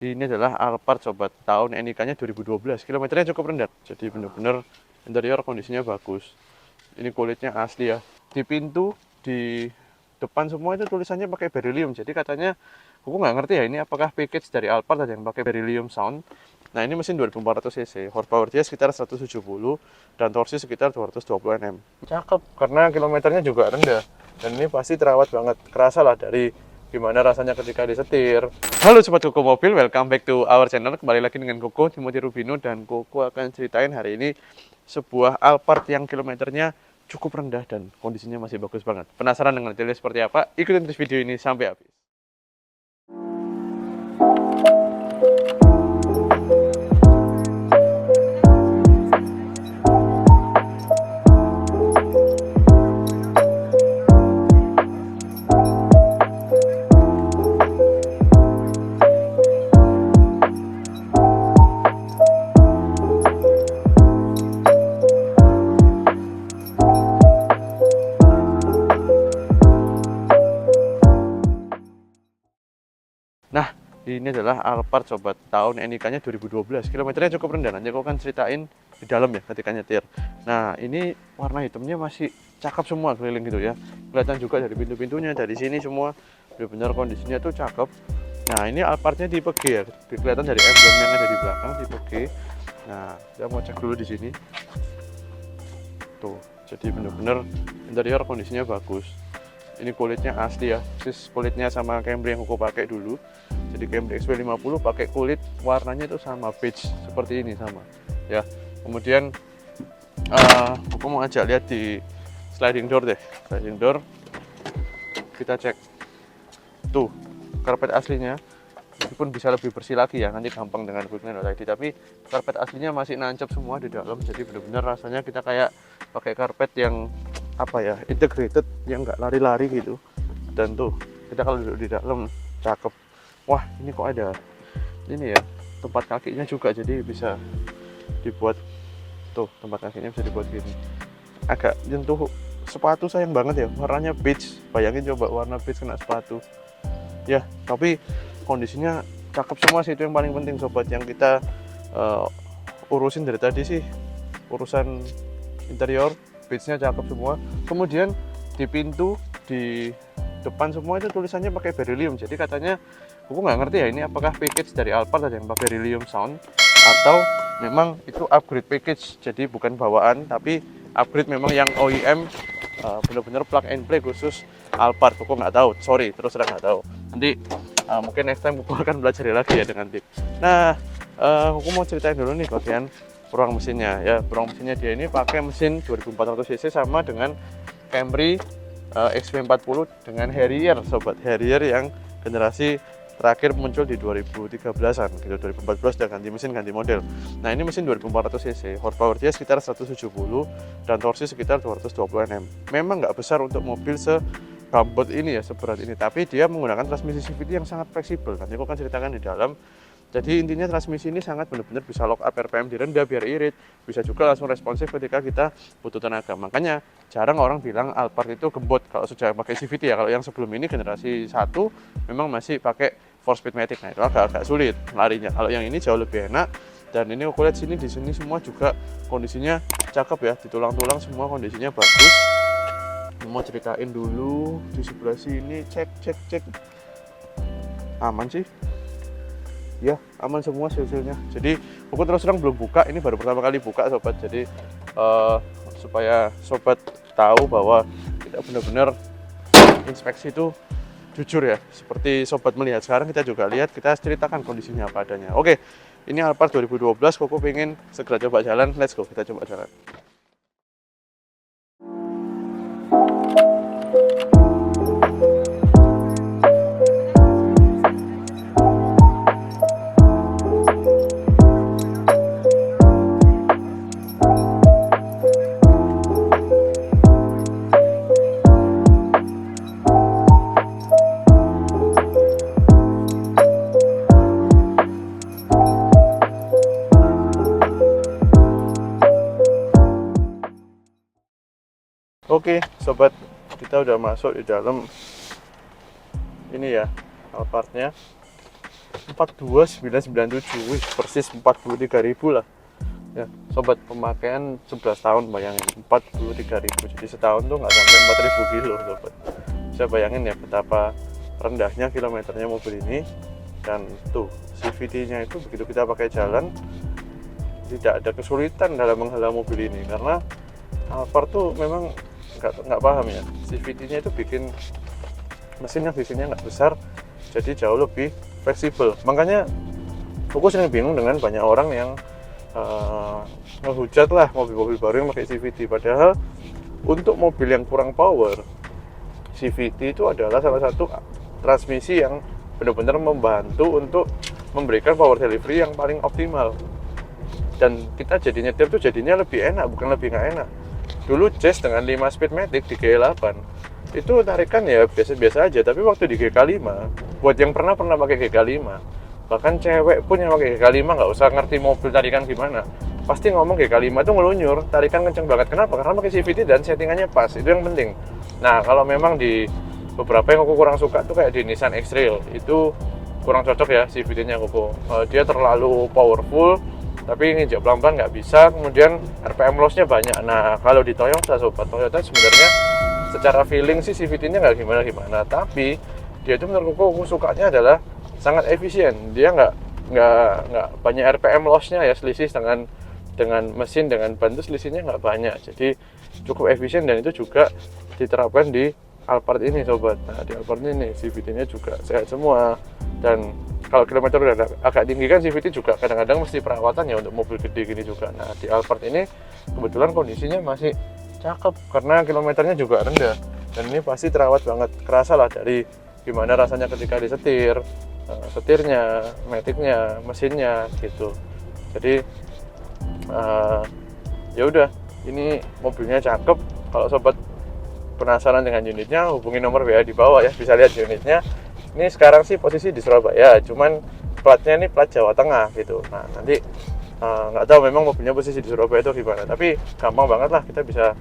Ini adalah Alphard sobat, tahun NIK-nya 2012, kilometernya cukup rendah. Jadi benar-benar interior kondisinya bagus. Ini kulitnya asli ya. Di pintu, di depan semua itu tulisannya pakai beryllium. Jadi katanya, aku nggak ngerti ya ini apakah package dari Alphard ada yang pakai beryllium sound. Nah ini mesin 2400 cc, horsepower dia sekitar 170 dan torsi sekitar 220 Nm. Cakep, karena kilometernya juga rendah. Dan ini pasti terawat banget, kerasa lah dari gimana rasanya ketika disetir. Halo Sobat Koko Mobil, welcome back to our channel. Kembali lagi dengan Koko, Timothy Rubino. Dan Koko akan ceritain hari ini sebuah Alphard yang kilometernya cukup rendah dan kondisinya masih bagus banget. Penasaran dengan detailnya seperti apa? Ikutin terus video ini sampai habis. Nah, ini adalah Alphard sobat, tahun NIK-nya 2012, kilometernya cukup rendah. Nanti aku akan ceritain di dalam ya ketika nyetir. Nah, ini warna hitamnya masih cakep semua keliling gitu ya. Kelihatan juga dari pintu-pintunya, dari sini semua benar-benar kondisinya tuh cakep. Nah, ini Alphardnya tipe G ya, kelihatan dari emblem yang ada di belakang tipe G. Nah, kita mau cek dulu di sini. Tuh, jadi benar-benar interior kondisinya bagus. Ini kulitnya asli ya, persis kulitnya sama Camry yang aku pakai dulu. Jadi Camry XP50 pakai kulit warnanya itu sama, beige seperti ini sama ya. Kemudian aku mau ajak lihat di sliding door deh. Sliding door kita cek tuh, karpet aslinya meskipun bisa lebih bersih lagi ya, nanti gampang dengan Quickline ID, tapi karpet aslinya masih nancep semua di dalam. Jadi benar-benar rasanya kita kayak pakai karpet yang apa ya, integrated, yang nggak lari-lari gitu. Dan tuh kita kalau duduk di dalam cakep. Wah, ini kok ada ini ya, tempat kakinya juga, jadi bisa dibuat tuh, tempat kakinya bisa dibuat gini. Agak nyentuh sepatu, sayang banget ya warnanya beige. Bayangin coba warna beige kena sepatu ya, tapi kondisinya cakep semua sih. Itu yang paling penting sobat, yang kita urusin dari tadi sih urusan interior. Beige-nya cakep semua. Kemudian di pintu, di depan semua itu tulisannya pakai beryllium. Jadi katanya, aku nggak ngerti ya ini apakah package dari Alphard ada yang pakai beryllium sound atau memang itu upgrade package. Jadi bukan bawaan, tapi upgrade memang yang OEM, bener-bener plug and play khusus Alphard. Aku nggak tahu, sorry, terus terang nggak tahu. Nanti mungkin next time aku akan belajar lagi ya dengan tip. Nah, aku mau ceritain dulu nih bagian ruang mesinnya ya. Ruang mesinnya dia ini pakai mesin 2400 cc sama dengan Camry XP40 dengan Harrier sobat. Harrier yang generasi terakhir muncul di 2013an gitu, 2014 udah ganti mesin, ganti model. Nah, ini mesin 2400 cc, horsepower dia sekitar 170 dan torsi sekitar 220 Nm. Memang nggak besar untuk mobil sebobot ini ya, seberat ini, tapi dia menggunakan transmisi CVT yang sangat fleksibel. Nanti aku akan ceritakan di dalam. Jadi intinya transmisi ini sangat benar-benar bisa lock up RPM direndah biar irit, bisa juga langsung responsif ketika kita butuh tenaga. Makanya jarang orang bilang Alphard itu gembot kalau sudah pakai CVT ya. Kalau yang sebelum ini generasi 1 memang masih pakai 4-speed matic. Nah, itu agak sulit larinya. Kalau yang ini jauh lebih enak. Dan ini aku lihat sini, di sini semua juga kondisinya cakep ya, di tulang-tulang semua kondisinya bagus. Mau ceritain dulu di sebelah sini, cek aman sih ya, aman semua silsilnya. Jadi aku terus terang belum buka, ini baru pertama kali buka sobat. Jadi supaya sobat tahu bahwa kita benar-benar inspeksi itu jujur ya, seperti sobat melihat sekarang, kita juga lihat, kita ceritakan kondisinya apa adanya. Oke, ini Alphard 2012, Koko pengen segera coba jalan. Let's go, kita coba jalan. Oke sobat, kita udah masuk di dalam ini ya, Alphardnya. 42.997, wih persis 43.000 lah ya sobat. Pemakaian 11 tahun, bayangin 43.000, jadi setahun tuh nggak sampai 4.000 kilo sobat. Saya bayangin ya betapa rendahnya kilometernya mobil ini. Dan tuh CVT-nya itu begitu kita pakai jalan tidak ada kesulitan dalam menghala mobil ini, karena Alphard tuh memang nggak paham ya, CVT-nya itu bikin mesin yang di sini nggak besar, jadi jauh lebih fleksibel. Makanya aku sering bingung dengan banyak orang yang ngehujat lah mobil-mobil baru yang pakai CVT, padahal untuk mobil yang kurang power, CVT itu adalah salah satu transmisi yang benar-benar membantu untuk memberikan power delivery yang paling optimal. Dan kita jadi nyetir tuh jadinya lebih enak, bukan lebih nggak enak. Dulu Jazz dengan 5 speed matic di G8 itu tarikan ya biasa-biasa aja, tapi waktu di GK5, buat yang pernah pakai GK5, bahkan cewek pun yang pakai GK5 nggak usah ngerti mobil tarikan gimana, pasti ngomong GK5 itu ngelunyur, tarikan kenceng banget. Kenapa? Karena pakai CVT dan settingannya pas, itu yang penting. Nah, kalau memang di beberapa yang aku kurang suka tuh kayak di Nissan X-Trail, itu kurang cocok ya CVT-nya aku. Dia terlalu powerful, tapi nginjak pelan-pelan nggak bisa, kemudian RPM loss-nya banyak. Nah, kalau di Toyota sobat, Toyota sebenarnya secara feeling sih CVT-nya nggak gimana-gimana, tapi dia itu menurut aku sukanya adalah sangat efisien. Dia nggak banyak RPM loss-nya ya, selisih dengan mesin, dengan ban itu selisihnya nggak banyak, jadi cukup efisien. Dan itu juga diterapkan di Alphard ini sobat. Nah, di Alphard ini CVT-nya juga sehat semua, dan kalau kilometer udah agak tinggi kan CVT juga kadang-kadang mesti perawatan ya untuk mobil gede gini juga. Nah, di Alphard ini kebetulan kondisinya masih cakep karena kilometernya juga rendah, dan ini pasti terawat banget, kerasa lah dari gimana rasanya ketika disetir, setirnya, maticnya, mesinnya gitu. Jadi ya udah, ini mobilnya cakep. Kalau sobat penasaran dengan unitnya, hubungi nomor WA di bawah ya, bisa lihat unitnya. Ini sekarang sih posisi di Surabaya, cuman platnya ini plat Jawa Tengah gitu. Nah, nanti nggak tahu memang mobilnya posisi di Surabaya itu gimana, tapi gampang banget lah kita bisa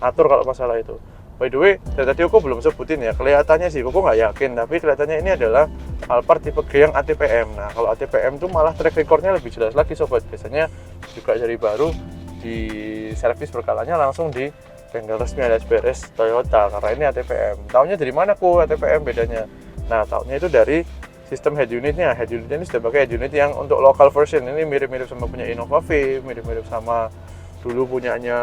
atur kalau masalah itu. By the way, dari tadi aku belum sebutin ya, kelihatannya sih aku nggak yakin, tapi kelihatannya ini adalah Alphard tipe G yang ATPM. Nah, kalau ATPM tuh malah track recordnya lebih jelas lagi sobat. Biasanya juga dari baru di servis berkalanya langsung di bengkel resmi alias beres Toyota, karena ini ATPM. Taunya dari mana ATPM bedanya? Nah, taunya itu dari sistem head unitnya. Head unitnya ini sudah pakai head unit yang untuk local version. Ini mirip-mirip sama punya Innova V, mirip-mirip sama dulu punyanya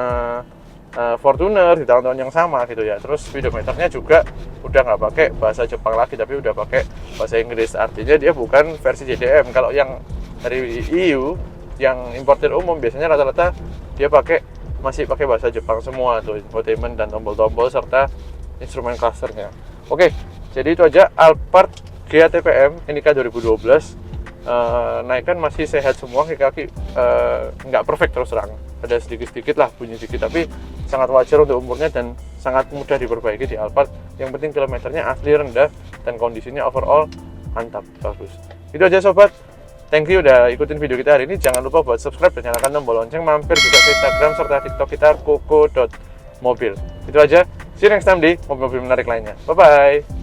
Fortuner di tahun-tahun yang sama gitu ya. Terus speedometernya juga udah nggak pakai bahasa Jepang lagi, tapi udah pakai bahasa Inggris. Artinya dia bukan versi JDM. Kalau yang dari EU, yang importer umum, biasanya rata-rata dia masih pakai bahasa Jepang semua tuh, infotainment dan tombol-tombol serta instrumen clusternya. Oke, jadi itu aja Alphard GATPM Indica 2012. Naikkan masih sehat semua, kaki nggak perfect terus terang, ada sedikit-sedikit lah bunyi sedikit, tapi sangat wajar untuk umurnya dan sangat mudah diperbaiki di Alphard. Yang penting kilometernya asli rendah dan kondisinya overall mantap, bagus. Itu aja sobat, thank you udah ikutin video kita hari ini. Jangan lupa buat subscribe dan nyalakan tombol lonceng, mampir juga ke Instagram serta TikTok kita koko.mobil. Itu aja, see you next time di mobil-mobil menarik lainnya. Bye bye.